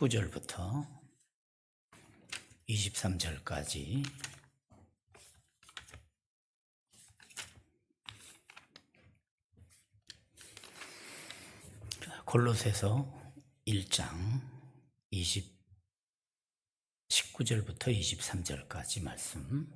9절부터 23절까지 골로새서 1장 19절부터 23절까지 말씀.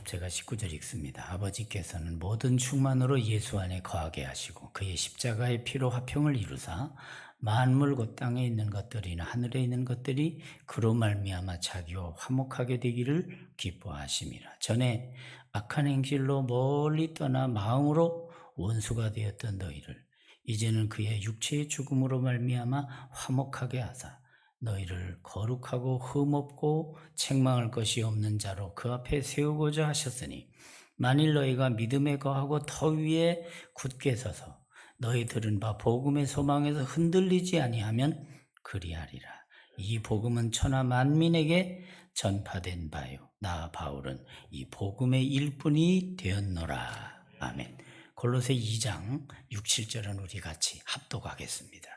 제가 19절 읽습니다. 아버지께서는 모든 충만으로 예수 안에 거하게 하시고 그의 십자가의 피로 화평을 이루사 만물 곧 땅에 있는 것들이나 하늘에 있는 것들이 그로 말미암아 자기와 화목하게 되기를 기뻐하심이라. 전에 악한 행실로 멀리 떠나 마음으로 원수가 되었던 너희를 이제는 그의 육체의 죽음으로 말미암아 화목하게 하사 너희를 거룩하고 흠없고 책망할 것이 없는 자로 그 앞에 세우고자 하셨으니 만일 너희가 믿음에 거하고 더 위에 굳게 서서 너희 들은 바 복음의 소망에서 흔들리지 아니하면 그리하리라. 이 복음은 천하 만민에게 전파된 바요 나 바울은 이 복음의 일꾼이 되었노라. 아멘. 골로새 2장 6, 7절은 우리 같이 합독하겠습니다.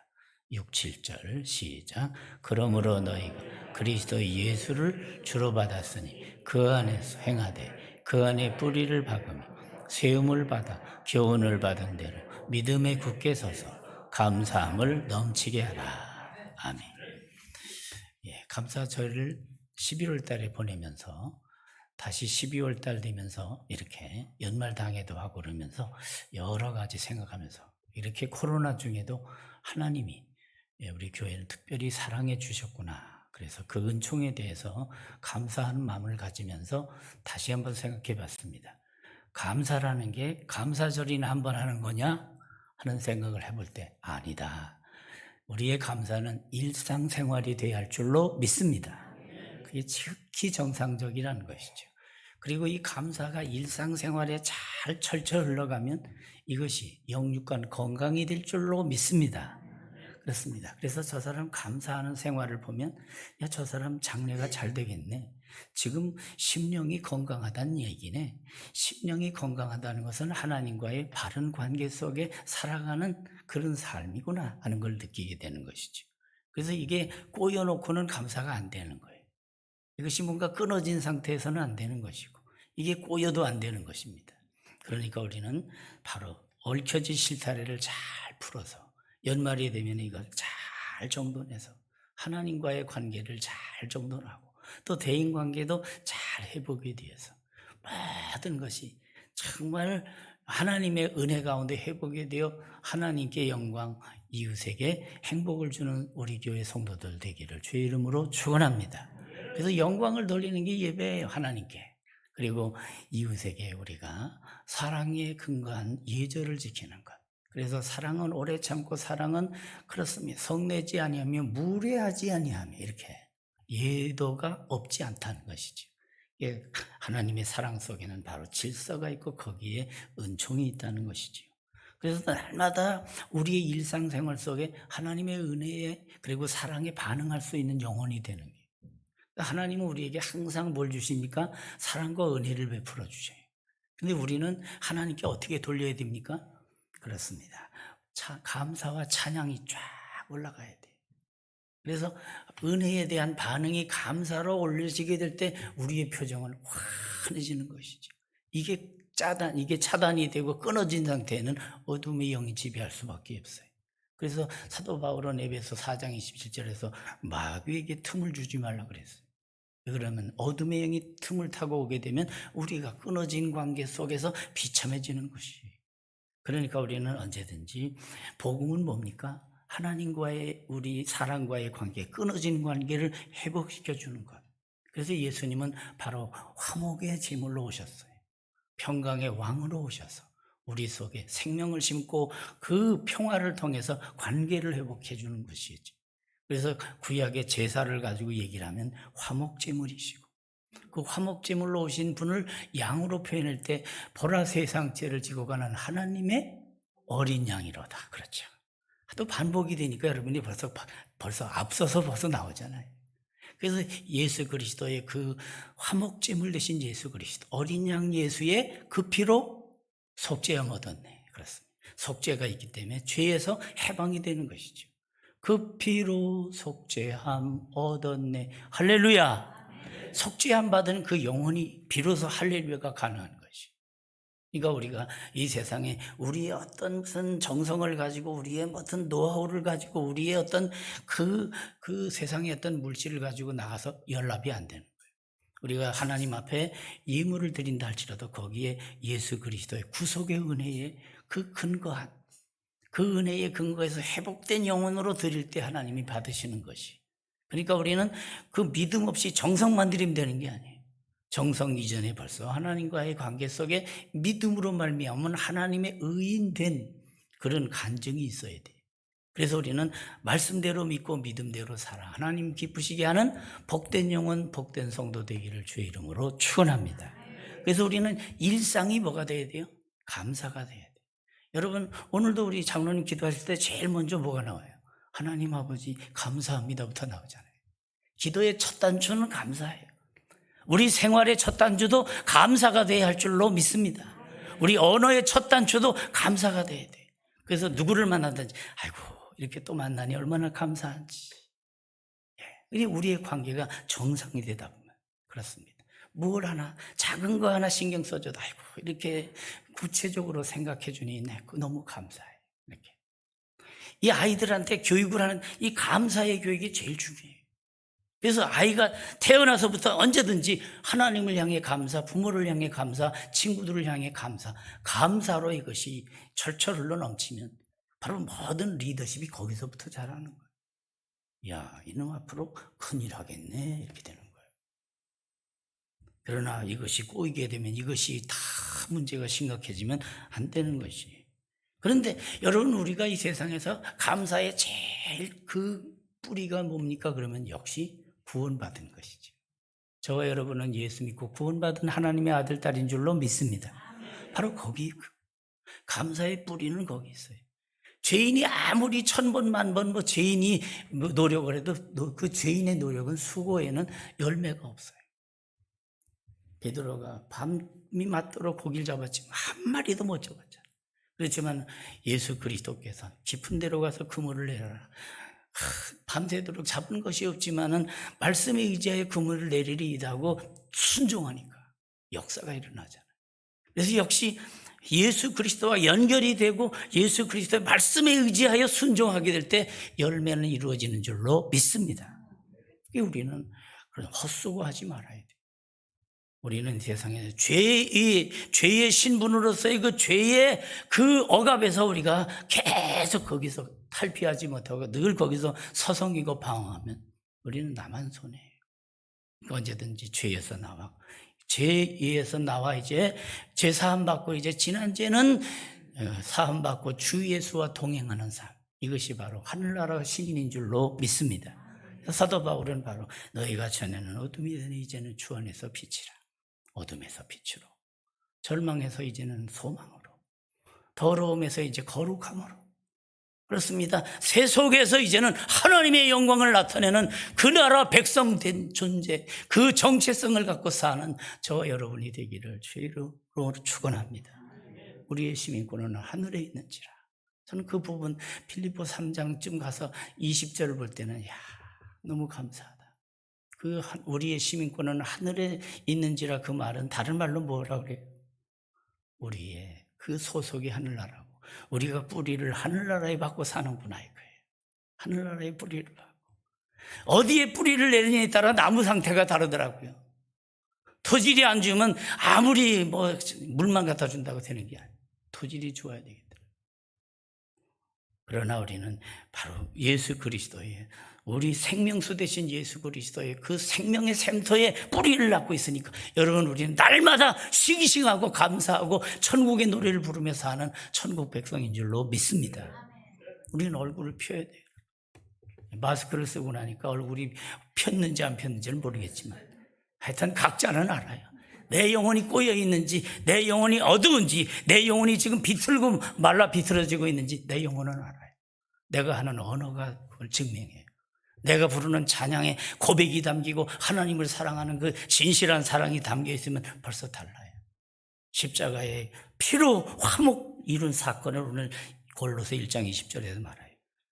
6, 7절 시작. 그러므로 너희가 그리스도 예수를 주로 받았으니 그 안에서 행하되 그 안에 뿌리를 박으며 세움을 받아 교훈을 받은 대로 믿음에 굳게 서서 감사함을 넘치게 하라. 아멘. 감사절을 11월 달에 보내면서 다시 12월 달 되면서 이렇게 연말 당회도 하고 그러면서 여러 가지 생각하면서 이렇게 코로나 중에도 하나님이 우리 교회를 특별히 사랑해 주셨구나. 그래서 그 은총에 대해서 감사하는 마음을 가지면서 다시 한번 생각해 봤습니다. 감사라는 게 감사절이나 한번 하는 거냐 하는 생각을 해볼 때 아니다. 우리의 감사는 일상생활이 돼야 할 줄로 믿습니다. 그게 지극히 정상적이라는 것이죠. 그리고 이 감사가 일상생활에 잘 철철 흘러가면 이것이 영육간 건강이 될 줄로 믿습니다. 그렇습니다. 그래서 저 사람 감사하는 생활을 보면 야, 저 사람 장래가 잘 되겠네. 지금 심령이 건강하다는 얘기네. 심령이 건강하다는 것은 하나님과의 바른 관계 속에 살아가는 그런 삶이구나 하는 걸 느끼게 되는 것이죠. 그래서 이게 꼬여놓고는 감사가 안 되는 거예요. 이것이 뭔가 끊어진 상태에서는 안 되는 것이고 이게 꼬여도 안 되는 것입니다. 그러니까 우리는 바로 얽혀진 실타래를 잘 풀어서 연말이 되면 이걸 잘 정돈해서 하나님과의 관계를 잘 정돈하고 또 대인관계도 잘 회복이 되어서 모든 것이 정말 하나님의 은혜 가운데 회복이 되어 하나님께 영광, 이웃에게 행복을 주는 우리 교회 성도들 되기를 주의 이름으로 축원합니다. 그래서 영광을 돌리는 게 예배예요, 하나님께. 그리고 이웃에게 우리가 사랑에 근거한 예절을 지키는 것. 그래서 사랑은 오래 참고 사랑은 그렇습니다. 성내지 아니하며 무례하지 아니하며 이렇게 예도가 없지 않다는 것이죠. 하나님의 사랑 속에는 바로 질서가 있고 거기에 은총이 있다는 것이죠. 그래서 날마다 우리의 일상생활 속에 하나님의 은혜에 그리고 사랑에 반응할 수 있는 영혼이 되는 거예요. 하나님은 우리에게 항상 뭘 주십니까? 사랑과 은혜를 베풀어 주셔요. 근데 우리는 하나님께 어떻게 돌려야 됩니까? 그렇습니다. 감사와 찬양이 쫙 올라가야 돼요. 그래서 은혜에 대한 반응이 감사로 올려지게 될 때 우리의 표정은 환해지는 것이죠. 이게 차단이 되고 끊어진 상태에는 어둠의 영이 지배할 수밖에 없어요. 그래서 사도 바울은 에베소 4장 27절에서 마귀에게 틈을 주지 말라 그랬어요. 그러면 어둠의 영이 틈을 타고 오게 되면 우리가 끊어진 관계 속에서 비참해지는 것이에요. 그러니까 우리는 언제든지 복음은 뭡니까? 하나님과의 우리 사랑과의 관계, 끊어진 관계를 회복시켜 주는 것. 그래서 예수님은 바로 화목의 제물로 오셨어요. 평강의 왕으로 오셔서 우리 속에 생명을 심고 그 평화를 통해서 관계를 회복해 주는 것이죠. 그래서 구약의 제사를 가지고 얘기를 하면 화목제물이시고 그 화목제물로 오신 분을 양으로 표현할 때 보라 세상 죄를 지고 가는 하나님의 어린 양이로다. 그렇죠. 또 반복이 되니까 여러분이 벌써 앞서서 벌써 나오잖아요. 그래서 예수 그리스도의 그 화목제물 되신 예수 그리스도 어린 양 예수의 그 피로 속죄함 얻었네. 그렇습니다. 속죄가 있기 때문에 죄에서 해방이 되는 것이죠. 그 피로 속죄함 얻었네. 할렐루야. 속죄함 받은 그 영혼이 비로소 할렐루야가 가능한 것이. 그러니까 우리가 이 세상에 우리의 어떤 무슨 정성을 가지고 우리의 어떤 노하우를 가지고 우리의 어떤 그 세상의 어떤 물질을 가지고 나가서 연락이 안 되는 거예요. 우리가 하나님 앞에 예물을 드린다 할지라도 거기에 예수 그리스도의 구속의 은혜에 그 근거한 그 은혜의 근거에서 회복된 영혼으로 드릴 때 하나님이 받으시는 것이. 그러니까 우리는 그 믿음 없이 정성만 드리면 되는 게 아니에요. 정성 이전에 벌써 하나님과의 관계 속에 믿음으로 말미암은 하나님의 의인된 그런 간증이 있어야 돼요. 그래서 우리는 말씀대로 믿고 믿음대로 살아 하나님 기쁘시게 하는 복된 영혼, 복된 성도 되기를 주의 이름으로 축원합니다. 그래서 우리는 일상이 뭐가 돼야 돼요? 감사가 돼야 돼요. 여러분, 오늘도 우리 장로님 기도하실 때 제일 먼저 뭐가 나와요? 하나님 아버지 감사합니다부터 나오잖아요. 기도의 첫 단추는 감사예요. 우리 생활의 첫 단추도 감사가 돼야 할 줄로 믿습니다. 우리 언어의 첫 단추도 감사가 돼야 돼요. 그래서 누구를 만나든지 아이고 이렇게 또 만나니 얼마나 감사한지. 우리의 관계가 정상이 되다 보면 그렇습니다. 뭘 하나 작은 거 하나 신경 써줘도 아이고 이렇게 구체적으로 생각해 주니 너무 감사해. 이렇게 이 아이들한테 교육을 하는 이 감사의 교육이 제일 중요해요. 그래서 아이가 태어나서부터 언제든지 하나님을 향해 감사, 부모를 향해 감사, 친구들을 향해 감사, 감사로 이것이 철철 흘러 넘치면 바로 모든 리더십이 거기서부터 자라는 거예요. 야, 이놈 앞으로 큰일 하겠네 이렇게 되는 거예요. 그러나 이것이 꼬이게 되면 이것이 다 문제가 심각해지면 안 되는 것이. 그런데 여러분, 우리가 이 세상에서 감사의 제일 그 뿌리가 뭡니까? 그러면 역시 구원받은 것이죠. 저와 여러분은 예수 믿고 구원받은 하나님의 아들, 딸인 줄로 믿습니다. 바로 거기 감사의 뿌리는 거기 있어요. 죄인이 아무리 1000번 만번 죄인이 노력을 해도 그 죄인의 노력은 수고에는 열매가 없어요. 베드로가 밤이 맞도록 고기를 잡았지만 한 마리도 못 잡았잖아요. 그렇지만 예수 그리스도께서 깊은 데로 가서 그물을 내려라. 밤새도록 잡은 것이 없지만은 말씀에 의지하여 그물을 내리리이다 하고 순종하니까 역사가 일어나잖아요. 그래서 역시 예수 그리스도와 연결이 되고 예수 그리스도의 말씀에 의지하여 순종하게 될 때 열매는 이루어지는 줄로 믿습니다. 우리는 헛수고하지 말아야 돼요. 우리는 세상에 죄의 신분으로서의 그 죄의 그 억압에서 우리가 계속 거기서 탈피하지 못하고 늘 거기서 서성이고 방황하면 우리는 나만 손해예요. 언제든지 죄에서 나와. 죄에서 나와 이제 죄 사함받고 이제 지난 죄는 사함받고 주 예수와 동행하는 삶. 이것이 바로 하늘나라 시민인 줄로 믿습니다. 사도 바울은 바로 너희가 전에는 어둠이더니 이제는 주 안에서 빛이라. 어둠에서 빛으로, 절망에서 이제는 소망으로, 더러움에서 이제 거룩함으로. 그렇습니다. 새 속에서 이제는 하나님의 영광을 나타내는 그 나라 백성된 존재, 그 정체성을 갖고 사는 저와 여러분이 되기를 주의로 축원합니다. 우리의 시민권은 하늘에 있는지라. 저는 그 부분 빌립보 3장쯤 가서 20절을 볼 때는 너무 감사하다. 그 우리의 시민권은 하늘에 있는지라. 그 말은 다른 말로 뭐라 그래요? 우리의 그 소속이 하늘나라고 우리가 뿌리를 하늘나라에 받고 사는구나 이거예요. 하늘나라에 뿌리를 받고 어디에 뿌리를 내리냐에 따라 나무 상태가 다르더라고요. 토질이 안 좋으면 아무리 물만 갖다 준다고 되는 게 아니에요. 토질이 좋아야 되겠다. 그러나 우리는 바로 예수 그리스도의 우리 생명수 되신 예수 그리스도의 그 생명의 샘터에 뿌리를 낳고 있으니까 여러분, 우리는 날마다 시기싱하고 감사하고 천국의 노래를 부르며 사는 천국 백성인 줄로 믿습니다. 우리는 얼굴을 펴야 돼요. 마스크를 쓰고 나니까 얼굴이 폈는지 안 폈는지는 모르겠지만 하여튼 각자는 알아요. 내 영혼이 꼬여 있는지, 내 영혼이 어두운지, 내 영혼이 지금 비틀고 말라 비틀어지고 있는지 내 영혼은 알아요. 내가 하는 언어가 그걸 증명해요. 내가 부르는 찬양에 고백이 담기고 하나님을 사랑하는 그 진실한 사랑이 담겨 있으면 벌써 달라요. 십자가의 피로 화목 이룬 사건을 오늘 골로새 1장 20절에서 말해요.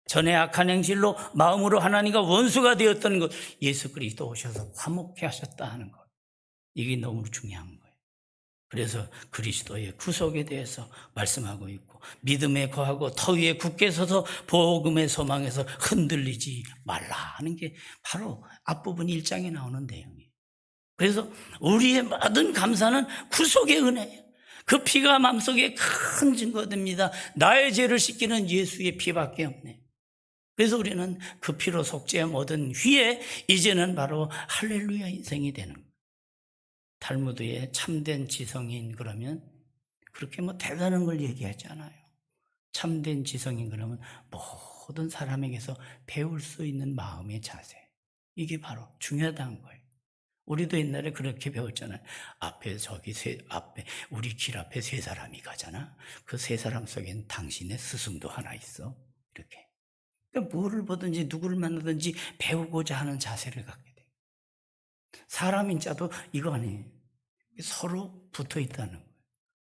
전에 악한 행실로 마음으로 하나님과 원수가 되었던 것, 예수 그리스도 오셔서 화목케 하셨다 하는 것. 이게 너무 중요한 거예요. 그래서 그리스도의 구속에 대해서 말씀하고 있고, 믿음에 거하고 터 위에 굳게 서서 복음의 소망에서 흔들리지 말라 하는 게 바로 앞부분 1장에 나오는 내용이에요. 그래서 우리의 모든 감사는 구속의 은혜예요. 그 피가 마음속에 큰 증거됩니다. 나의 죄를 씻기는 예수의 피밖에 없네. 그래서 우리는 그 피로 속죄함 얻은 후에 이제는 바로 할렐루야 인생이 되는 거예요. 탈무드의 참된 지성인 그러면 그렇게 대단한 걸 얘기하지 않아요. 참된 지성인 그러면 모든 사람에게서 배울 수 있는 마음의 자세. 이게 바로 중요하다는 거예요. 우리도 옛날에 그렇게 배웠잖아요. 앞에 우리 길 앞에 세 사람이 가잖아. 그 세 사람 속엔 당신의 스승도 하나 있어. 이렇게. 그러니까 뭐를 보든지 누구를 만나든지 배우고자 하는 자세를 갖게 돼요. 사람인 자도 이거 아니에요. 서로 붙어 있다는 거예요.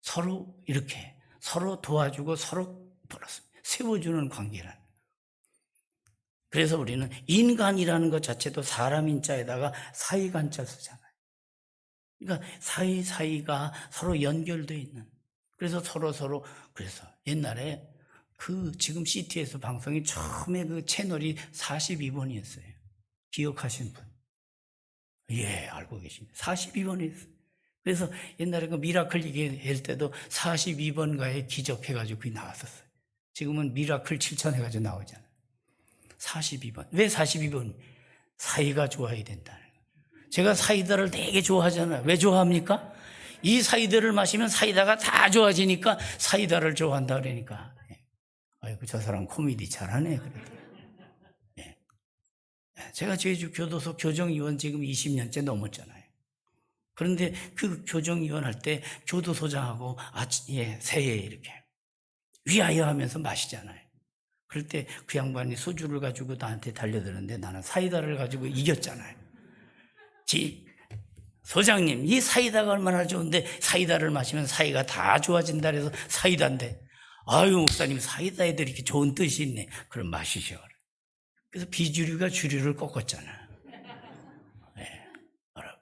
서로 이렇게 서로 도와주고 서로 세워주는 관계라는 거예요. 그래서 우리는 인간이라는 것 자체도 사람인 자에다가 사이간자 쓰잖아요. 그러니까 사이가 서로 연결되어 있는. 그래서 서로 그래서 옛날에 지금 CT에서 방송이 처음에 그 채널이 42번이었어요. 기억하신 분? 예, 알고 계십니다. 42번이었어요. 그래서 옛날에 그 미라클 얘기할 때도 42번가에 기적해가지고 그게 나왔었어요. 지금은 미라클 7천 해가지고 나오잖아요. 42번. 왜 42번? 사이가 좋아야 된다는 거예요. 제가 사이다를 되게 좋아하잖아요. 왜 좋아합니까? 이 사이다를 마시면 사이다가 다 좋아지니까 사이다를 좋아한다 그러니까. 아이고, 저 사람 코미디 잘하네. 그래도. 예. 제가 제주 교도소 교정위원 지금 20년째 넘었잖아요. 그런데 그 교정위원 할 때 교도소장하고 새해 이렇게 위하여 하면서 마시잖아요. 그럴 때 그 양반이 소주를 가지고 나한테 달려드는데 나는 사이다를 가지고 이겼잖아요. 소장님, 이 사이다가 얼마나 좋은데 사이다를 마시면 사이가 다 좋아진다 그래서 사이다인데, 아유 목사님, 사이다 애들이 이렇게 좋은 뜻이 있네. 그럼 마시셔. 그래서 비주류가 주류를 꺾었잖아. 네, 여러분.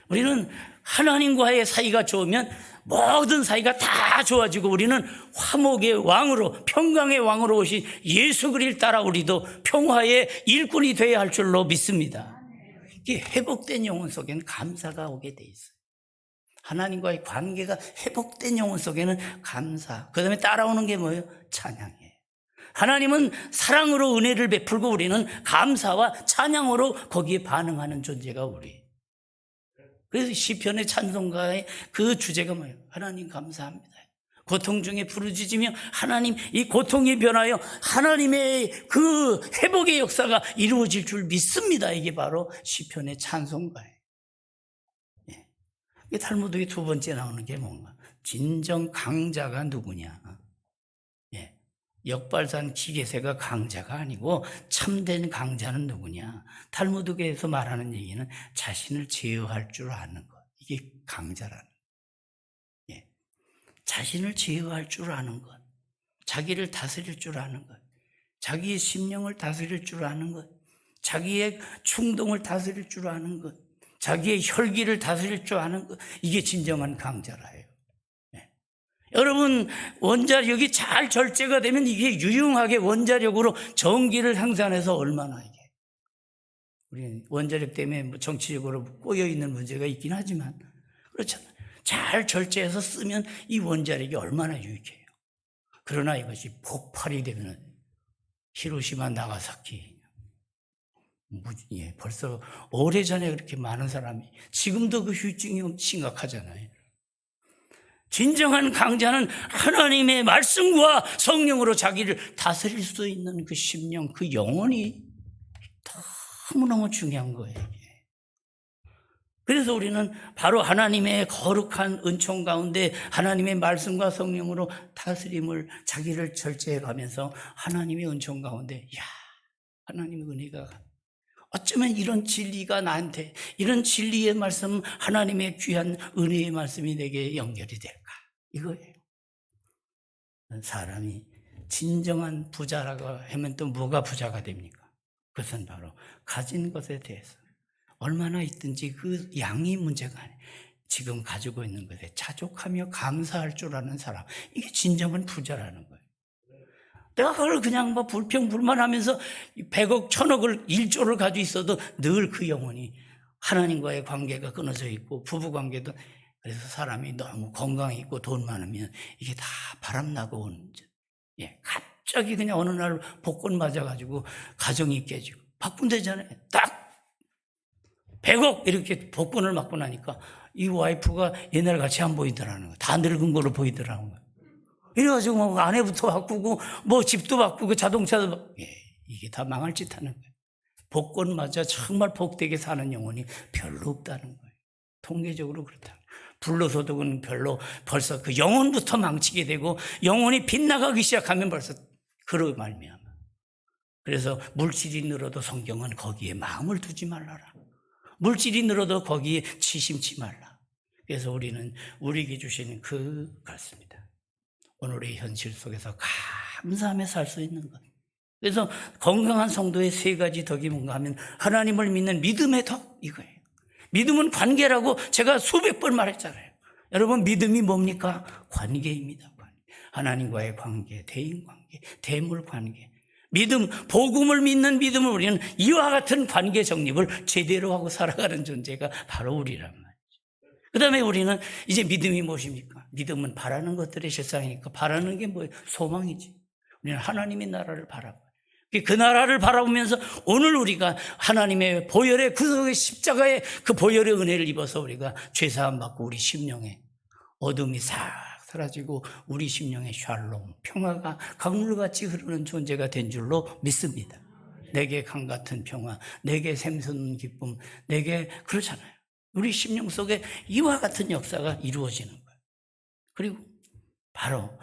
우리는 하나님과의 사이가 좋으면 모든 사이가 다 좋아지고 우리는 화목의 왕으로, 평강의 왕으로 오신 예수 그리스도를 따라 우리도 평화의 일꾼이 되어야 할 줄로 믿습니다. 이게 회복된 영혼 속에는 감사가 오게 돼 있어요. 하나님과의 관계가 회복된 영혼 속에는 감사, 그 다음에 따라오는 게 뭐예요? 찬양이에요. 하나님은 사랑으로 은혜를 베풀고 우리는 감사와 찬양으로 거기에 반응하는 존재가 우리. 그래서 시편의 찬송가의 그 주제가 뭐예요? 하나님 감사합니다. 고통 중에 부르짖으며 하나님, 이 고통이 변하여 하나님의 그 회복의 역사가 이루어질 줄 믿습니다. 이게 바로 시편의 찬송가예요. 이 탈무드의 두 번째 나오는 게 뭔가? 진정 강자가 누구냐? 역발산 기계세가 강자가 아니고 참된 강자는 누구냐? 탈무드계에서 말하는 얘기는 자신을 제어할 줄 아는 것. 이게 강자라는 것. 자신을 제어할 줄 아는 것. 자기를 다스릴 줄 아는 것. 자기의 심령을 다스릴 줄 아는 것. 자기의 충동을 다스릴 줄 아는 것. 자기의 혈기를 다스릴 줄 아는 것. 이게 진정한 강자라요. 여러분, 원자력이 잘 절제가 되면 이게 유용하게 원자력으로 전기를 생산해서 얼마나 이게. 우리는 원자력 때문에 정치적으로 꼬여있는 문제가 있긴 하지만 그렇잖아요. 잘 절제해서 쓰면 이 원자력이 얼마나 유익해요. 그러나 이것이 폭발이 되면 히로시마 나가사키, 벌써 오래전에 그렇게 많은 사람이, 지금도 그 후유증이 심각하잖아요. 진정한 강자는 하나님의 말씀과 성령으로 자기를 다스릴 수 있는 그 심령, 그 영혼이 너무너무 중요한 거예요. 그래서 우리는 바로 하나님의 거룩한 은총 가운데 하나님의 말씀과 성령으로 다스림을, 자기를 절제해 가면서 하나님의 은총 가운데, 하나님의 은혜가, 어쩌면 이런 진리가 나한테, 이런 진리의 말씀, 하나님의 귀한 은혜의 말씀이 내게 연결이 될까? 이거예요. 사람이 진정한 부자라고 하면 또 뭐가 부자가 됩니까? 그것은 바로 가진 것에 대해서 얼마나 있든지 그 양이 문제가 아니에요. 지금 가지고 있는 것에 자족하며 감사할 줄 아는 사람, 이게 진정한 부자라는 거예요. 내가 그걸 그냥 뭐 불평불만하면서 100억, 1000억을 1조를 가지고 있어도 늘 그 영혼이 하나님과의 관계가 끊어져 있고 부부 관계도, 그래서 사람이 너무 건강해 있고 돈 많으면 이게 다 바람나고 오는, 갑자기 그냥 어느 날 복권 맞아가지고 가정이 깨지고 바꾼다잖아요. 딱 100억 이렇게 복권을 맞고 나니까 이 와이프가 옛날 같이 안 보이더라는 거예요. 다 늙은 거로 보이더라는 거예요. 이래가지고 뭐 아내부터 바꾸고 뭐 집도 바꾸고 자동차도 바꾸고, 이게 다 망할 짓 하는 거예요. 복권 맞아 정말 복되게 사는 영혼이 별로 없다는 거예요. 통계적으로 그렇다. 불로소득은 별로, 벌써 그 영혼부터 망치게 되고 영혼이 빗나가기 시작하면 벌써 그러 말미암아. 그래서 물질이 늘어도 성경은 거기에 마음을 두지 말라라. 물질이 늘어도 거기에 치심치 말라. 그래서 우리는 우리에게 주시는 그 같습니다. 오늘의 현실 속에서 감사하며 살 수 있는 것. 그래서 건강한 성도의 세 가지 덕이 뭔가 하면 하나님을 믿는 믿음의 덕, 이거예요. 믿음은 관계라고 제가 수백 번 말했잖아요. 여러분, 믿음이 뭡니까? 관계입니다. 하나님과의 관계, 대인관계, 대물관계. 믿음, 복음을 믿는 믿음을 우리는 이와 같은 관계 정립을 제대로 하고 살아가는 존재가 바로 우리란 말이죠. 그 다음에 우리는 이제 믿음이 무엇입니까? 믿음은 바라는 것들의 실상이니까 바라는 게 뭐예요? 소망이지. 우리는 하나님의 나라를 바라봐요. 그 나라를 바라보면서 오늘 우리가 하나님의 보혈의 구속의 십자가의 그 보혈의 은혜를 입어서 우리가 죄사함 받고 우리 심령에 어둠이 싹 사라지고 우리 심령에 샬롬, 평화가 강물같이 흐르는 존재가 된 줄로 믿습니다. 내게 강같은 평화, 내게 샘솟는 기쁨, 내게 그렇잖아요. 우리 심령 속에 이와 같은 역사가 이루어지는 거예요. 그리고 바로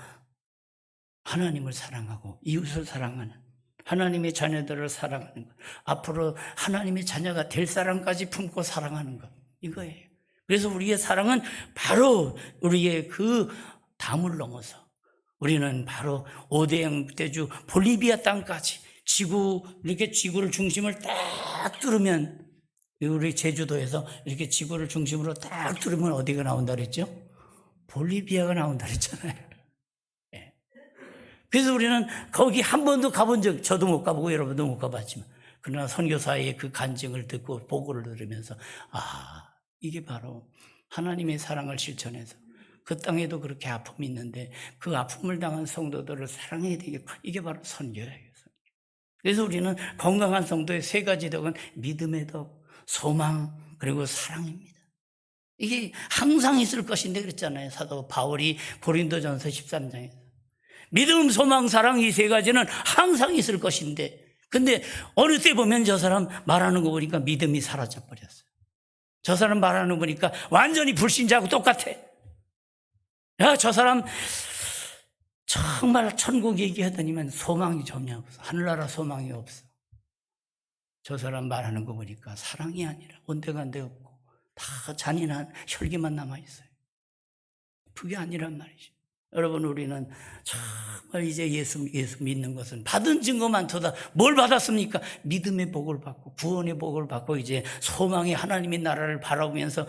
하나님을 사랑하고 이웃을 사랑하는, 하나님의 자녀들을 사랑하는 것, 앞으로 하나님의 자녀가 될 사람까지 품고 사랑하는 것, 이거예요. 그래서 우리의 사랑은 바로 우리의 그 담을 넘어서 우리는 바로 오대양 대주 볼리비아 땅까지 이렇게 지구를 중심을 딱 뚫으면, 우리 제주도에서 이렇게 지구를 중심으로 딱 뚫으면 어디가 나온다 그랬죠? 볼리비아가 나온다 그랬잖아요. 그래서 우리는 거기 한 번도 가본 저도 못 가보고 여러분도 못 가봤지만, 그러나 선교사의 그 간증을 듣고 보고를 들으면서 이게 바로 하나님의 사랑을 실천해서 그 땅에도 그렇게 아픔이 있는데 그 아픔을 당한 성도들을 사랑해야 되겠고, 이게 바로 선교예요. 그래서 우리는 건강한 성도의 세 가지 덕은 믿음의 덕, 소망, 그리고 사랑입니다. 이게 항상 있을 것인데 그랬잖아요. 사도 바울이 고린도전서 13장에서 믿음, 소망, 사랑, 이 세 가지는 항상 있을 것인데, 근데 어느 때 보면 저 사람 말하는 거 보니까 믿음이 사라져 버렸어요. 저 사람 말하는 거 보니까 완전히 불신자하고 똑같아. 야, 저 사람 정말 천국 얘기하더니만 소망이 전혀 없어. 하늘나라 소망이 없어. 저 사람 말하는 거 보니까 사랑이 아니라 온데간데 없고 다 잔인한 혈기만 남아있어요. 그게 아니란 말이죠. 여러분, 우리는 정말 이제 예수 믿는 것은 받은 증거 많도다. 뭘 받았습니까? 믿음의 복을 받고 구원의 복을 받고 이제 소망의 하나님의 나라를 바라보면서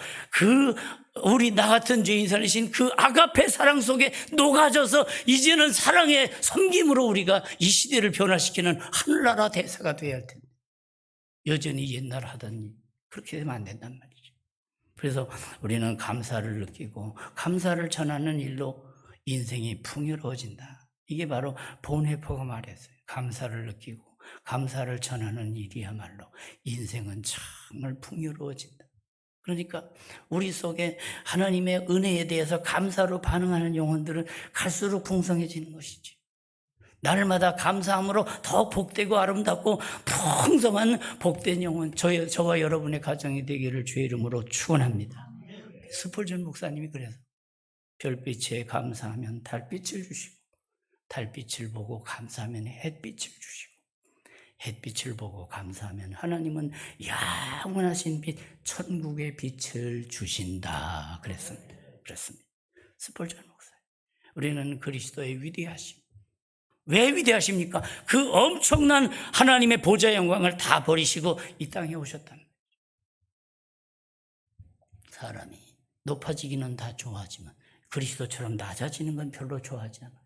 우리 나 같은 죄인 살리신 그 아가페 사랑 속에 녹아져서 이제는 사랑의 섬김으로 우리가 이 시대를 변화시키는 하늘나라 대사가 되어야 할 텐데, 여전히 옛날 하던 일 그렇게 되면 안 된단 말이죠. 그래서 우리는 감사를 느끼고 감사를 전하는 일로 인생이 풍요로워진다. 이게 바로 본회포가 말했어요. 감사를 느끼고 감사를 전하는 일이야말로 인생은 정말 풍요로워진다. 그러니까 우리 속에 하나님의 은혜에 대해서 감사로 반응하는 영혼들은 갈수록 풍성해지는 것이지. 날마다 감사함으로 더 복되고 아름답고 풍성한 복된 영혼, 저와 여러분의 가정이 되기를 주의 이름으로 축원합니다. 스폴전 목사님이 그래서 별빛에 감사하면 달빛을 주시고, 달빛을 보고 감사하면 햇빛을 주시고, 햇빛을 보고 감사하면 하나님은 영원하신 빛, 천국의 빛을 주신다. 그랬습니다. 스폴전 목사. 우리는 그리스도의 위대하심, 왜 위대하십니까? 그 엄청난 하나님의 보좌 영광을 다 버리시고 이 땅에 오셨다는 거예요. 사람이 높아지기는 다 좋아하지만 그리스도처럼 낮아지는 건 별로 좋아하지 않아요.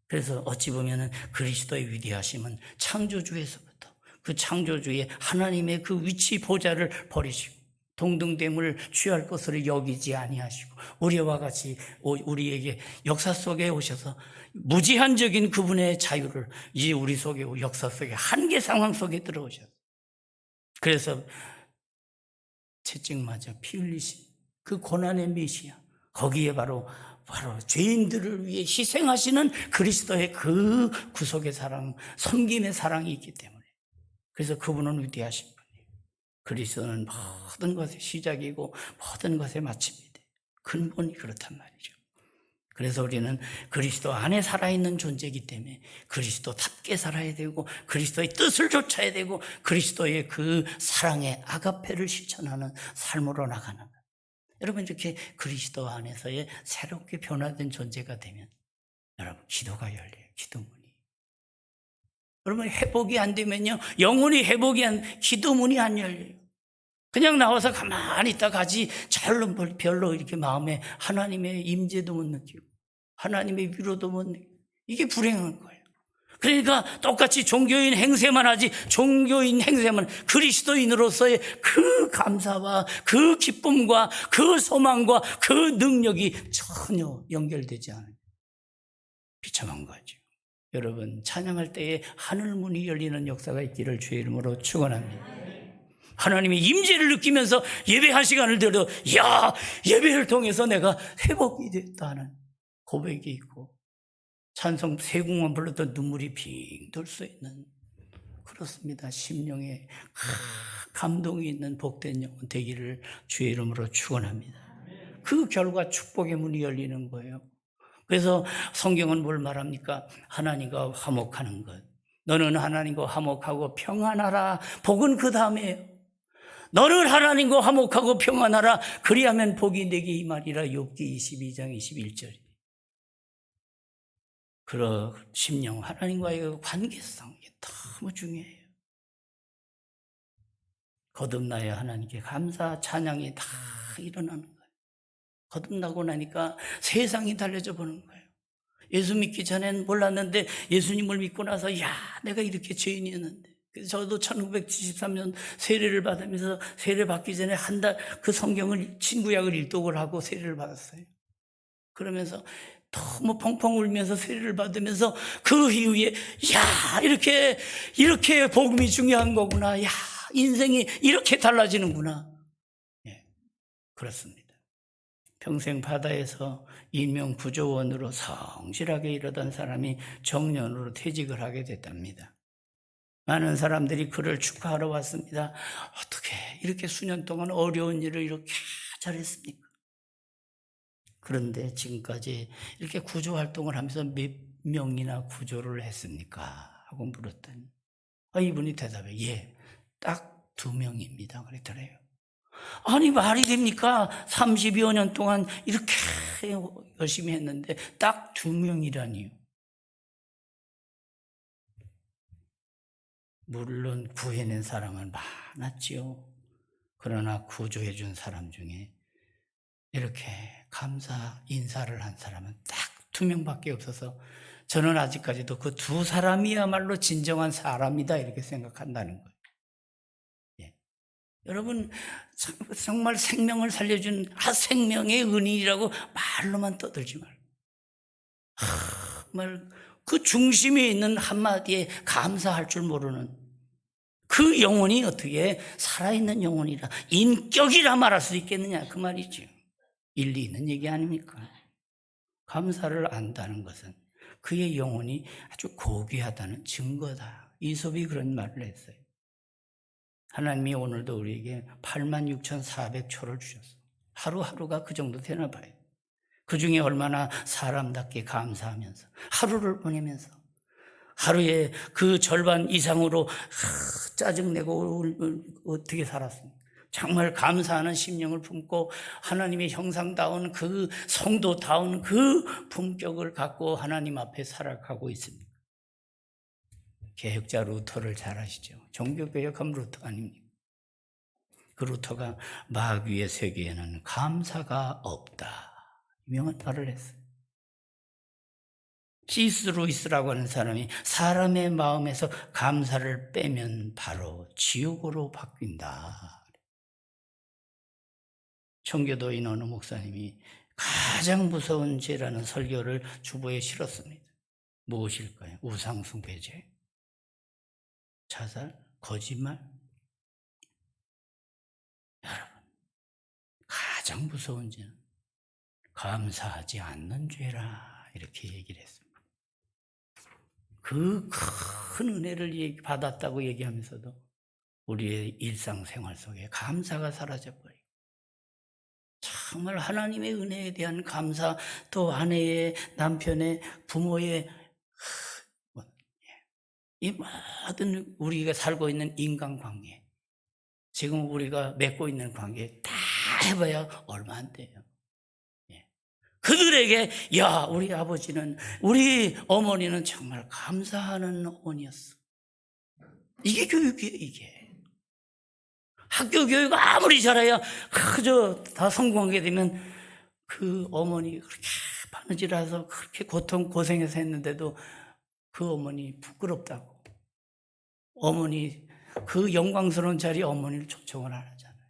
그래서 어찌 보면 그리스도의 위대하심은 창조주에서부터 그 창조주의 하나님의 그 위치 보좌를 버리시고 동등됨을 취할 것으로 여기지 아니하시고 우리와 같이 우리에게 역사 속에 오셔서 무제한적인 그분의 자유를 이제 우리 속에 역사 속에 한계 상황 속에 들어오셨어요. 그래서 채찍맞아 피 흘리신 그 고난의 메시아, 거기에 바로 죄인들을 위해 희생하시는 그리스도의 그 구속의 사랑, 섬김의 사랑이 있기 때문에, 그래서 그분은 위대하신 분이에요. 그리스도는 모든 것의 시작이고 모든 것의 마침이 돼. 근본이 그렇단 말이죠. 그래서 우리는 그리스도 안에 살아있는 존재이기 때문에 그리스도답게 살아야 되고 그리스도의 뜻을 좇아야 되고 그리스도의 그 사랑의 아가페를 실천하는 삶으로 나가는, 여러분 이렇게 그리스도 안에서의 새롭게 변화된 존재가 되면 여러분 기도가 열려요. 기도문이. 여러분 회복이 안 되면요, 영혼이 회복이 기도문이 안 열려요. 그냥 나와서 가만히 있다 가지 별로 이렇게 마음에 하나님의 임재도 못 느끼고 하나님의 위로도 못 느끼고, 이게 불행한 거예요. 그러니까 똑같이 종교인 행세만 하지, 종교인 행세만 그리스도인으로서의 그 감사와 그 기쁨과 그 소망과 그 능력이 전혀 연결되지 않아요. 비참한 거죠. 여러분 찬양할 때에 하늘문이 열리는 역사가 있기를 주의 이름으로 축원합니다. 하나님의 임재를 느끼면서 예배한 시간을 들여, 야, 예배를 통해서 내가 회복이 됐다는 고백이 있고 찬송 세 곡만 불러도 눈물이 빙 돌 수 있는, 그렇습니다. 심령에 감동이 있는 복된 영혼 되기를 주의 이름으로 축원합니다. 그 결과 축복의 문이 열리는 거예요. 그래서 성경은 뭘 말합니까? 하나님과 화목하는 것. 너는 하나님과 화목하고 평안하라. 복은 그 다음에요. 너는 하나님과 화목하고 평안하라. 그리하면 복이 내게 임하리라. 욥기 22장 21절. 그런 심령, 하나님과의 관계성, 이게 너무 중요해요. 거듭나야 하나님께 감사, 찬양이 다 일어나는 거예요. 거듭나고 나니까 세상이 달라져 보는 거예요. 예수 믿기 전엔 몰랐는데 예수님을 믿고 나서, 야, 내가 이렇게 죄인이었는데. 그래서 저도 1973년 세례를 받으면서, 세례 받기 전에 한 달 그 성경을, 친구약을 일독을 하고 세례를 받았어요. 그러면서 너무 펑펑 울면서 세례를 받으면서 그 이후에, 야, 이렇게 복음이 중요한 거구나. 야, 인생이 이렇게 달라지는구나. 예, 그렇습니다. 평생 바다에서 인명구조원으로 성실하게 일하던 사람이 정년으로 퇴직을 하게 됐답니다. 많은 사람들이 그를 축하하러 왔습니다. 어떻게 이렇게 수년 동안 어려운 일을 이렇게 잘했습니까? 그런데 지금까지 이렇게 구조활동을 하면서 몇 명이나 구조를 했습니까? 하고 물었더니 이분이 대답해, 예, 딱 2명입니다. 그랬더래요. 아니 말이 됩니까? 30여 년 동안 이렇게 열심히 했는데 딱 2명이라니요. 물론 구해낸 사람은 많았지요. 그러나 구조해 준 사람 중에 이렇게 감사 인사를 한 사람은 딱 2명밖에 없어서 저는 아직까지도 그 2 사람이야말로 진정한 사람이다 이렇게 생각한다는 거예요. 예. 여러분 정말 생명을 살려준 생명의 은인이라고 말로만 떠들지 말고 정말 그 중심에 있는 한마디에 감사할 줄 모르는 그 영혼이 어떻게 살아있는 영혼이라, 인격이라 말할 수 있겠느냐 그 말이죠. 일리 있는 얘기 아닙니까? 감사를 안다는 것은 그의 영혼이 아주 고귀하다는 증거다. 이솝이 그런 말을 했어요. 하나님이 오늘도 우리에게 86,400초를 주셨어요. 하루하루가 그 정도 되나 봐요. 그 중에 얼마나 사람답게 감사하면서 하루를 보내면서 하루에 그 절반 이상으로 짜증내고 어떻게 살았습니까? 정말 감사하는 심령을 품고 하나님의 형상다운 그 성도다운 그 품격을 갖고 하나님 앞에 살아가고 있습니다. 개혁자 루터를 잘 아시죠? 종교개혁한 루터 아닙니까? 그 루터가 마귀의 세계에는 감사가 없다, 유명한 말을 했어요. C.S. 루이스라고 하는 사람이 사람의 마음에서 감사를 빼면 바로 지옥으로 바뀐다. 청교도인 어느 목사님이 가장 무서운 죄라는 설교를 주보에 실었습니다. 무엇일까요? 우상숭배죄, 자살, 거짓말. 여러분, 가장 무서운 죄는 감사하지 않는 죄라, 이렇게 얘기를 했습니다. 그 큰 은혜를 받았다고 얘기하면서도 우리의 일상생활 속에 감사가 사라져버리고, 정말 하나님의 은혜에 대한 감사, 또 아내의, 남편의, 부모의, 이 모든 우리가 살고 있는 인간관계, 지금 우리가 맺고 있는 관계 다 해봐야 얼마 안 돼요. 그들에게 야, 우리 아버지는, 우리 어머니는 정말 감사하는 어머니였어. 이게 교육이에요. 이게 학교 교육 아무리 잘해야 그저 다 성공하게 되면 그 어머니 그렇게 바느질해서 그렇게 고생해서 했는데도 그 어머니 부끄럽다고, 어머니 그 영광스러운 자리에 어머니를 초청을 안 하잖아요.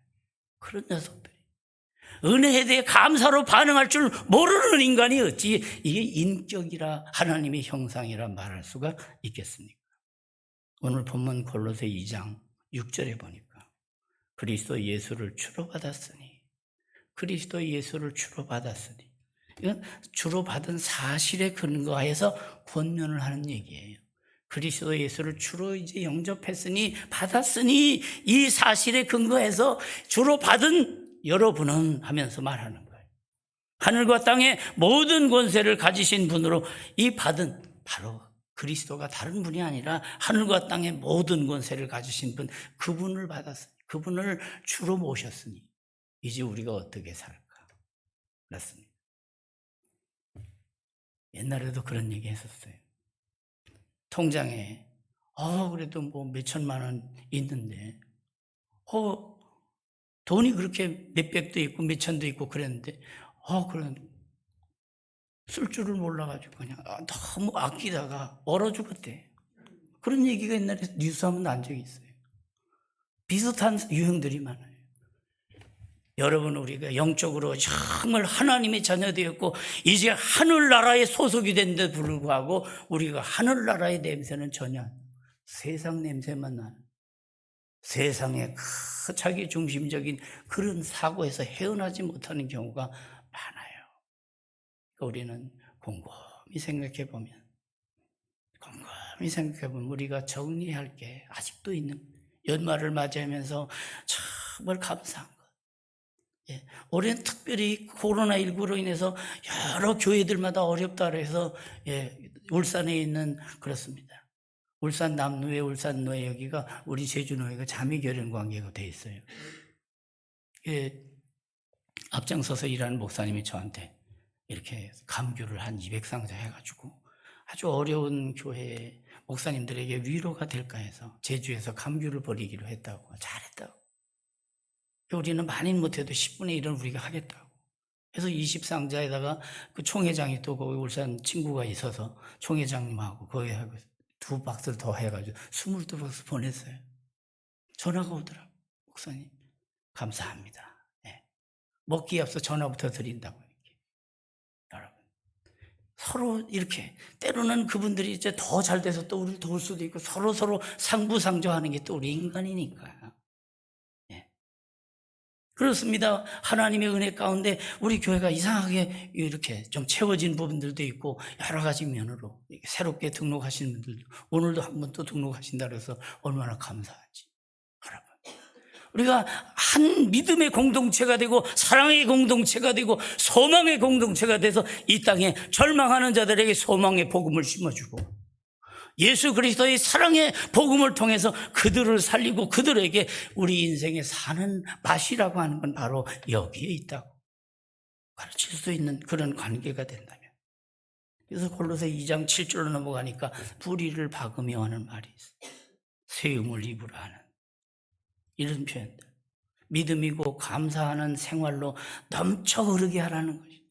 그런 녀석들, 은혜에 대해 감사로 반응할 줄 모르는 인간이 어찌 이게 인격이라 하나님의 형상이라 말할 수가 있겠습니까? 오늘 본문 골로새 2장 6절에 보니까 그리스도 예수를 주로 받았으니, 그리스도 예수를 주로 받았으니, 이건 주로 받은 사실에 근거해서 권면을 하는 얘기예요. 그리스도 예수를 주로 이제 영접했으니, 받았으니, 이 사실에 근거해서 주로 받은 여러분은 하면서 말하는 거예요. 하늘과 땅의 모든 권세를 가지신 분으로 이 받은, 바로 그리스도가 다른 분이 아니라 하늘과 땅의 모든 권세를 가지신 분, 그분을 받았으니, 그분을 주로 모셨으니 이제 우리가 어떻게 살까? 그렇습니다. 옛날에도 그런 얘기 했었어요. 통장에 그래도 뭐 몇천만 원 있는데 돈이 그렇게 몇백도 있고 몇천도 있고 그랬는데 그런 쓸 줄을 몰라가지고 그냥 너무 아끼다가 얼어 죽었대. 그런 얘기가 옛날에 뉴스 한번 난 적이 있어요. 비슷한 유형들이 많아요. 여러분, 우리가 영적으로 정말 하나님의 자녀되었고 이제 하늘나라에 소속이 된 데 불구하고 우리가 하늘나라의 냄새는 전혀 세상 냄새만 나는, 세상의 자기 중심적인 그런 사고에서 헤어나지 못하는 경우가 많아요. 우리는 곰곰이 생각해 보면 우리가 정리할 게 아직도 있는, 연말을 맞이하면서 정말 감사한 것. 올해는 특별히 코로나19로 인해서 여러 교회들마다 어렵다 그래서 울산에 있는, 그렇습니다, 울산 남노회, 울산 노회, 여기가 우리 제주노회가 자매결연 관계가 돼 있어요. 앞장서서 일하는 목사님이 저한테 이렇게 감귤을 한 200상자 해가지고 아주 어려운 교회 목사님들에게 위로가 될까 해서 제주에서 감귤을 버리기로 했다고. 잘했다고. 우리는 많이 못해도 10분의 1은 우리가 하겠다고. 그래서 20상자에다가 그 총회장이 또 거기 울산 친구가 있어서 총회장님하고 거기 하고 2박스를 더 해가지고 22박스 보냈어요. 전화가 오더라고. 목사님 감사합니다. 먹기에 앞서 전화부터 드린다고. 이렇게. 여러분, 서로 이렇게 때로는 그분들이 이제 더 잘 돼서 또 우리를 도울 수도 있고 서로 상부상조하는 게 또 우리 인간이니까. 그렇습니다. 하나님의 은혜 가운데 우리 교회가 이상하게 이렇게 좀 채워진 부분들도 있고 여러 가지 면으로 새롭게 등록하신 분들도 오늘도 한 번 또 등록하신다 그래서 얼마나 감사하지. 여러분, 우리가 한 믿음의 공동체가 되고 사랑의 공동체가 되고 소망의 공동체가 돼서 이 땅에 절망하는 자들에게 소망의 복음을 심어주고 예수 그리스도의 사랑의 복음을 통해서 그들을 살리고 그들에게 우리 인생에 사는 맛이라고 하는 건 바로 여기에 있다고 가르칠 수 있는 그런 관계가 된다면. 그래서 골로새 2장 7절로 넘어가니까 불의를 박으며 하는 말이 있어요. 세움을 입으라 하는 이런 표현들. 믿음이고 감사하는 생활로 넘쳐 흐르게 하라는 것이.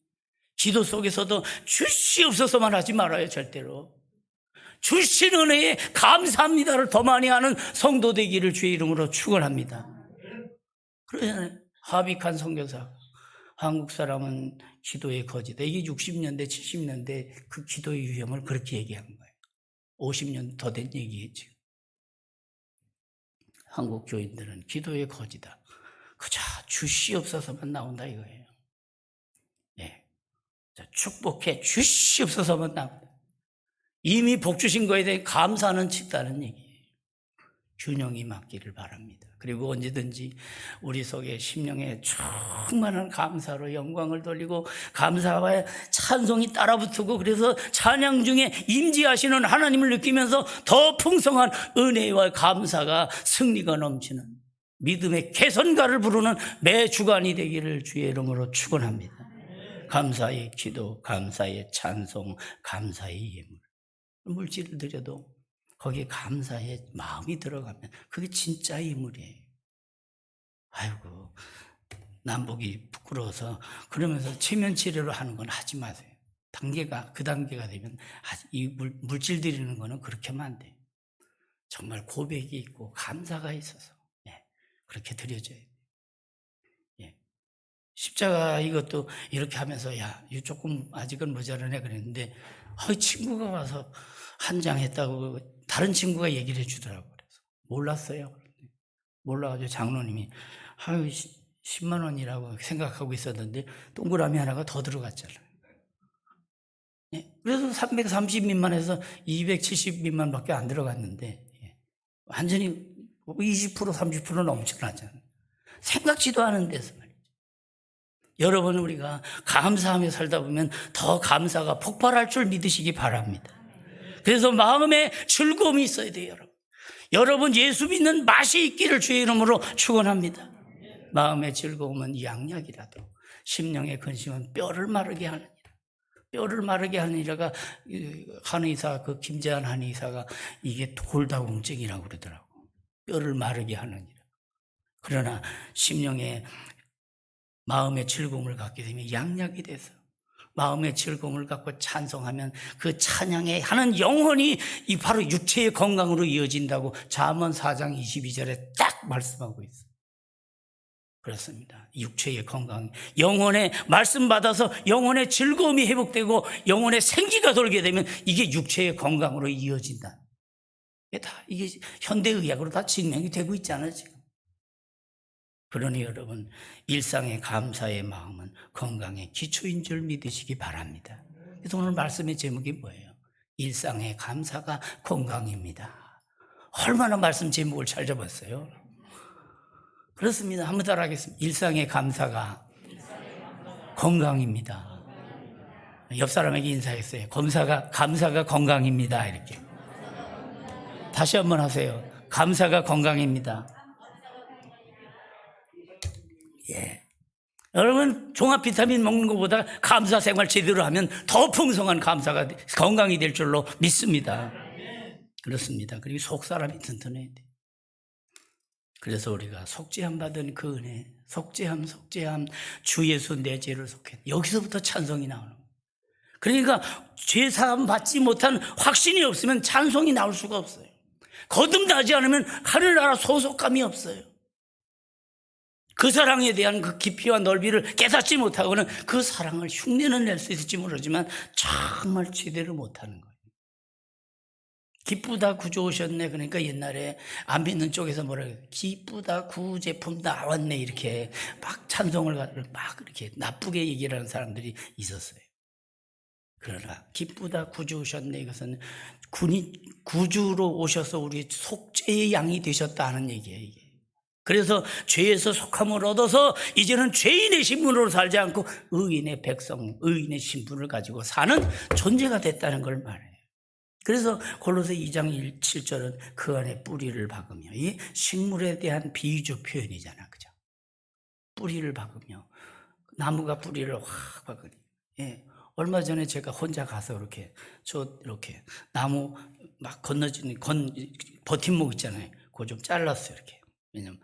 기도 속에서도 주시옵소서만 하지 말아요. 절대로. 주신 은혜에 감사합니다를 더 많이 하는 성도 되기를 주의 이름으로 축원합니다. 그러잖아요. 하비칸 선교사. 한국 사람은 기도의 거지다. 이게 60년대 70년대 그 기도의 유형을 그렇게 얘기한 거예요. 50년 더 된 얘기예요. 지금 한국 교인들은 기도의 거지다. 그저 주시옵소서만 나온다 이거예요. 예. 축복해 주시옵소서만 나온다. 이미 복 주신 거에 대해 감사는 짓다는 얘기예요. 균형이 맞기를 바랍니다. 그리고 언제든지 우리 속에 심령에 충만한 감사로 영광을 돌리고 감사와 찬송이 따라붙고 그래서 찬양 중에 임재하시는 하나님을 느끼면서 더 풍성한 은혜와 감사가 승리가 넘치는 믿음의 개선가를 부르는 매 주간이 되기를 주의 이름으로 축원합니다. 감사의 기도, 감사의 찬송, 감사의 예물. 물질을 드려도 거기에 감사의 마음이 들어가면 그게 진짜 예물이에요. 아이고 남복이 부끄러워서 그러면서 체면 치료를 하는 건 하지 마세요. 그 단계가 되면 이 물질 드리는 거는 그렇게 하면 안 돼요. 정말 고백이 있고 감사가 있어서 그렇게 드려져야 돼요. 십자가 이것도 이렇게 하면서 야, 이거 조금 아직은 모자라네 그랬는데 친구가 와서 한 장 했다고 다른 친구가 얘기를 해주더라고요. 그래서 몰랐어요. 몰라가지고 장로님이 10만 원이라고 생각하고 있었는데 동그라미 하나가 더 들어갔잖아요. 그래서 330민만 해서 270민만밖에 안 들어갔는데 완전히 20% 30% 넘쳐나잖아요. 생각지도 않은 데서 말이죠. 여러분 우리가 감사하며 살다 보면 더 감사가 폭발할 줄 믿으시기 바랍니다. 그래서 마음에 즐거움이 있어야 돼요. 여러분 예수 믿는 맛이 있기를 주의 이름으로 축원합니다. 마음의 즐거움은 양약이라도 심령의 근심은 뼈를 마르게 하느니라. 뼈를 마르게 하느니라가 한의사 그 김재한 한의사가 이게 골다공증이라고 그러더라고. 뼈를 마르게 하느니라. 그러나 심령의 마음의 즐거움을 갖게 되면 양약이 돼서 마음의 즐거움을 갖고 찬송하면 그 찬양에 하는 영혼이 이 바로 육체의 건강으로 이어진다고 잠언 4장 22절에 딱 말씀하고 있어요. 그렇습니다. 육체의 건강, 영혼의 말씀 받아서 영혼의 즐거움이 회복되고 영혼의 생기가 돌게 되면 이게 육체의 건강으로 이어진다. 이게 현대의학으로 다 증명이 되고 있잖아요 지금. 그러니 여러분 일상의 감사의 마음은 건강의 기초인 줄 믿으시기 바랍니다. 그래서 오늘 말씀의 제목이 뭐예요? 일상의 감사가 건강입니다. 얼마나 말씀 제목을 잘 잡았어요. 그렇습니다. 한번 따라 하겠습니다. 일상의 감사가 건강입니다. 옆 사람에게 인사했어요. 감사가 건강입니다. 이렇게 다시 한번 하세요. 감사가 건강입니다. 예. 여러분 종합 비타민 먹는 것보다 감사 생활 제대로 하면 더 풍성한 감사가 건강이 될 줄로 믿습니다. 그렇습니다. 그리고 속 사람이 튼튼해야 돼. 그래서 우리가 속죄함 받은 그 은혜, 속죄함 주 예수 내 죄를 속해. 여기서부터 찬송이 나오는 거예요. 그러니까 죄 사함 받지 못한 확신이 없으면 찬송이 나올 수가 없어요. 거듭나지 않으면 하늘나라 소속감이 없어요. 그 사랑에 대한 그 깊이와 넓이를 깨닫지 못하고는 그 사랑을 흉내는 낼 수 있을지 모르지만 정말 제대로 못하는 거예요. 기쁘다 구주 오셨네. 그러니까 옛날에 안 믿는 쪽에서 뭐라 그래요? 기쁘다 구 제품 나왔네. 이렇게 막 찬송을 막 이렇게 나쁘게 얘기를 하는 사람들이 있었어요. 그러나 기쁘다 구주 오셨네. 이것은 구주로 오셔서 우리 속죄의 양이 되셨다 하는 얘기예요. 이게. 그래서 죄에서 속함을 얻어서 이제는 죄인의 신분으로 살지 않고 의인의 백성, 의인의 신분을 가지고 사는 존재가 됐다는 걸 말해요. 그래서 골로새 2장 7절은 그 안에 뿌리를 박으며, 이 식물에 대한 비유적 표현이잖아, 그죠? 뿌리를 박으며, 나무가 뿌리를 확 박으니. 예. 얼마 전에 제가 혼자 가서 이렇게 나무 막 건너지는 버팀목 있잖아요. 그거 좀 잘랐어요, 이렇게. 왜냐면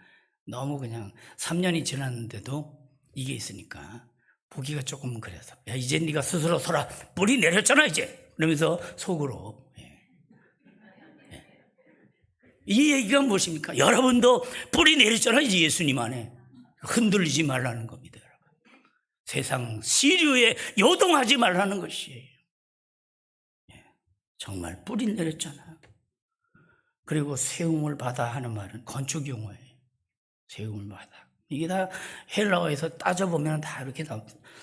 너무 그냥 3년이 지났는데도 이게 있으니까 보기가 조금 그래서, 야, 이제 네가 스스로 서라. 뿌리 내렸잖아, 이제. 그러면서 속으로. 이 얘기가 무엇입니까? 여러분도 뿌리 내렸잖아, 이제 예수님 안에. 흔들리지 말라는 겁니다, 여러분. 세상 시류에 요동하지 말라는 것이에요. 정말 뿌리 내렸잖아요. 그리고 세움을 받아 하는 말은 건축 용어예요. 세움을 받아. 이게 다 헬라어에서 따져보면 다 이렇게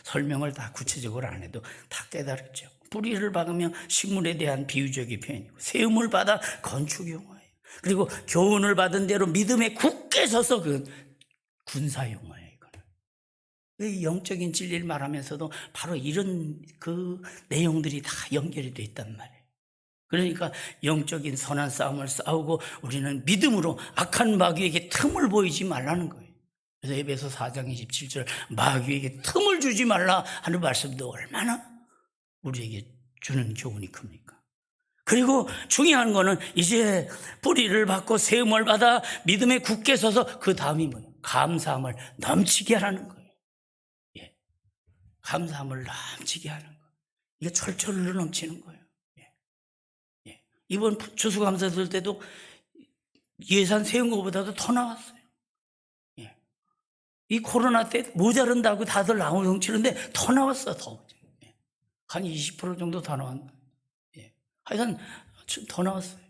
설명을 다 구체적으로 안 해도 다 깨달았죠. 뿌리를 박으면 식물에 대한 비유적인 표현이고, 세움을 받아 건축 용어예요. 그리고 교훈을 받은 대로 믿음에 굳게 서서 그 군사 용어예요. 이거는 영적인 진리를 말하면서도 바로 이런 그 내용들이 다 연결이 돼 있단 말이에요. 그러니까 영적인 선한 싸움을 싸우고 우리는 믿음으로 악한 마귀에게 틈을 보이지 말라는 거예요. 그래서 에베소 4장 27절 마귀에게 틈을 주지 말라 하는 말씀도 얼마나 우리에게 주는 교훈이 큽니까? 그리고 중요한 거는 이제 뿌리를 받고 세움을 받아 믿음에 굳게 서서 그 다음이 뭐예요? 감사함을 넘치게 하라는 거예요. 예. 감사함을 넘치게 하는 거예요. 이게 철철로 넘치는 거예요. 예. 이번 추수감사 들 때도 예산 세운 것보다도 더 나왔어요. 예. 이 코로나 때 모자른다고 다들 나무 훔치는데 더 나왔어, 더. 예. 한 20% 정도 더 나왔나. 예. 하여간 더 나왔어요.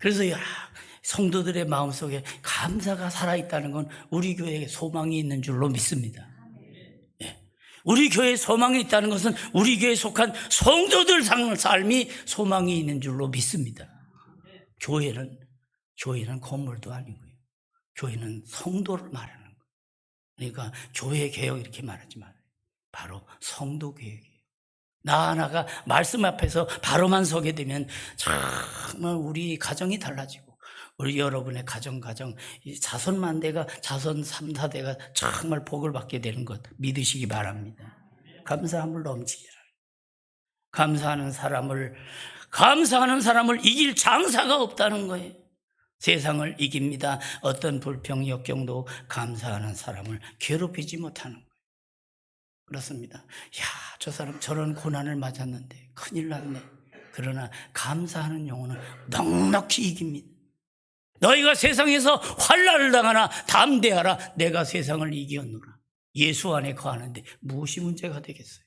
그래서 성도들의 마음속에 감사가 살아있다는 건 우리 교회에 소망이 있는 줄로 믿습니다. 예. 우리 교회에 소망이 있다는 것은 우리 교회에 속한 성도들 삶이 소망이 있는 줄로 믿습니다. 교회는 건물도 아니고요. 교회는 성도를 말하는 거예요. 그러니까 교회 개혁 이렇게 말하지 말아요. 바로 성도 개혁이에요. 나 하나가 말씀 앞에서 바로만 서게 되면 정말 우리 가정이 달라지고, 우리 여러분의 가정 자손만대가 자손 3, 4대가 정말 복을 받게 되는 것 믿으시기 바랍니다. 감사함을 넘치게 하라. 감사하는 사람을 이길 장사가 없다는 거예요. 세상을 이깁니다. 어떤 불평, 역경도 감사하는 사람을 괴롭히지 못하는 거예요. 그렇습니다. 야, 저 사람 저런 고난을 맞았는데 큰일 났네. 그러나 감사하는 영혼은 넉넉히 이깁니다. 너희가 세상에서 환난을 당하나 담대하라. 내가 세상을 이겼노라. 예수 안에 거하는데 무엇이 문제가 되겠어요?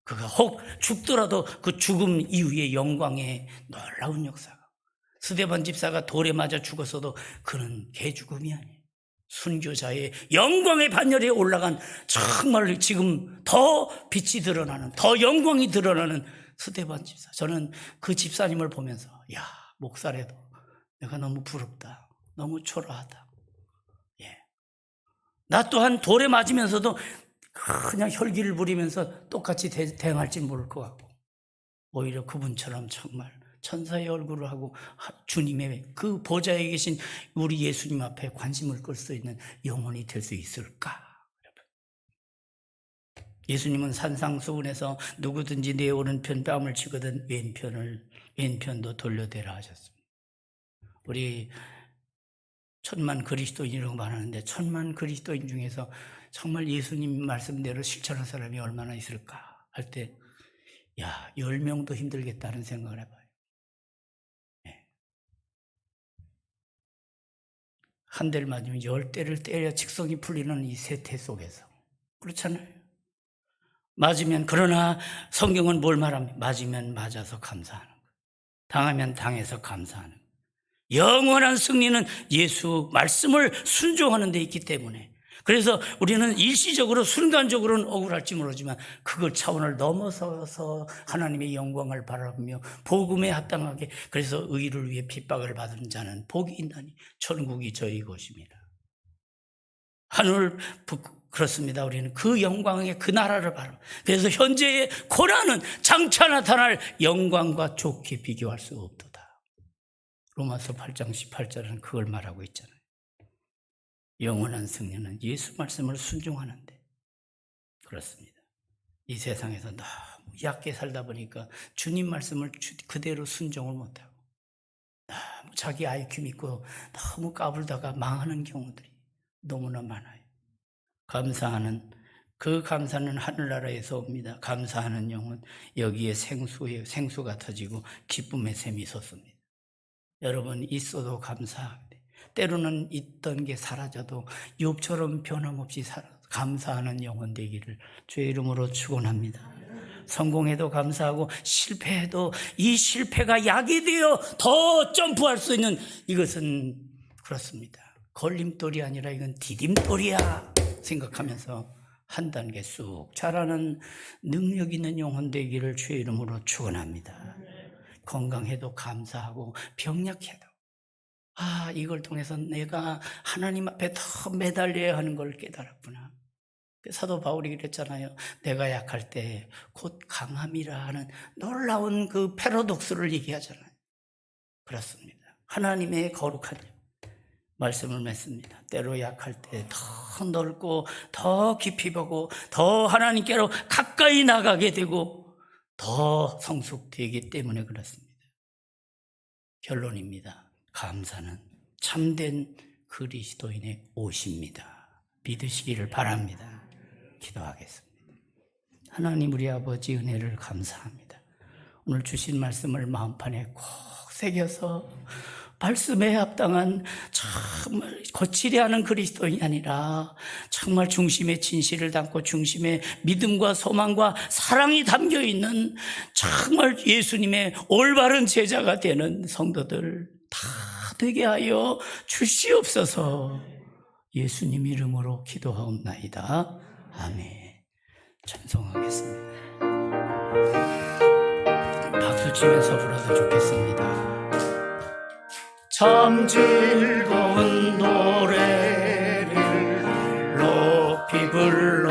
그가 혹 죽더라도 그 죽음 이후의 영광의 놀라운 역사가, 스데반 집사가 돌에 맞아 죽었어도 그는 개죽음이 아니에요. 순교자의 영광의 반열에 올라간, 정말 지금 더 빛이 드러나는, 더 영광이 드러나는 스데반 집사. 저는 그 집사님을 보면서 목사래도 내가 너무 부럽다. 너무 초라하다. 예. 나 또한 돌에 맞으면서도 그냥 혈기를 부리면서 똑같이 대응할지 모를 것 같고, 오히려 그분처럼 정말 천사의 얼굴을 하고 주님의 그 보좌에 계신 우리 예수님 앞에 관심을 끌 수 있는 영혼이 될 수 있을까? 예수님은 산상수훈에서 누구든지 내 오른편 뺨을 치거든 왼편도 돌려대라 하셨습니다. 우리 천만 그리스도인이라고 말하는데, 천만 그리스도인 중에서 정말 예수님 말씀대로 실천한 사람이 얼마나 있을까 할 때 10명도 힘들겠다는 생각을 해봐요. 한 대를 맞으면 10대를 때려 직성이 풀리는 이 세태 속에서. 그렇잖아요. 맞으면, 그러나 성경은 뭘 말합니까? 맞으면 맞아서 감사하는 거예요. 당하면 당해서 감사하는 거예요. 영원한 승리는 예수 말씀을 순종하는 데 있기 때문에. 그래서 우리는 일시적으로 순간적으로는 억울할지 모르지만 그걸 차원을 넘어서서 하나님의 영광을 바라보며 복음에 합당하게, 그래서 의를 위해 핍박을 받은 자는 복이 있나니 천국이 저희 것입니다. 하늘 그렇습니다. 우리는 그 영광의 그 나라를 바라. 그래서 현재의 고난은 장차 나타날 영광과 좋게 비교할 수 없도다. 로마서 8장 18절은 그걸 말하고 있잖아요. 영원한 승리는 예수 말씀을 순종하는데. 그렇습니다. 이 세상에서 너무 얕게 살다 보니까 주님 말씀을 그대로 순종을 못하고 너무 자기 IQ 믿고 너무 까불다가 망하는 경우들이 너무나 많아요. 감사하는 그 감사는 하늘나라에서 옵니다. 감사하는 영은 여기에 생수가 터지고 기쁨의 샘이 솟습니다. 여러분 있어도 감사하되 때로는 있던 게 사라져도 욥처럼 변함없이 감사하는 영혼 되기를 주의 이름으로 축원합니다. 성공해도 감사하고 실패해도 이 실패가 약이 되어 더 점프할 수 있는 이것은 그렇습니다. 걸림돌이 아니라 이건 디딤돌이야 생각하면서 한 단계 쑥 자라는 능력 있는 영혼 되기를 주의 이름으로 축원합니다. 건강해도 감사하고 병약해도 이걸 통해서 내가 하나님 앞에 더 매달려야 하는 걸 깨달았구나. 사도 바울이 그랬잖아요. 내가 약할 때 곧 강함이라 하는 놀라운 그 패러독스를 얘기하잖아요. 그렇습니다. 하나님의 거룩한 말씀을 맺습니다. 때로 약할 때 더 넓고 더 깊이 보고 더 하나님께로 가까이 나가게 되고 더 성숙되기 때문에 그렇습니다. 결론입니다. 감사는 참된 그리스도인의 옷입니다. 믿으시기를 바랍니다. 기도하겠습니다. 하나님 우리 아버지 은혜를 감사합니다. 오늘 주신 말씀을 마음판에 꼭 새겨서 말씀에 합당한 정말 거칠이 하는 그리스도인이 아니라 정말 중심에 진실을 담고 중심에 믿음과 소망과 사랑이 담겨있는 정말 예수님의 올바른 제자가 되는 성도들 다 되게 하여 주시옵소서. 예수님 이름으로 기도하옵나이다. 아멘. 찬송하겠습니다. 박수 치면서 불러도 좋겠습니다. 참 즐거운 노래를 높이 불러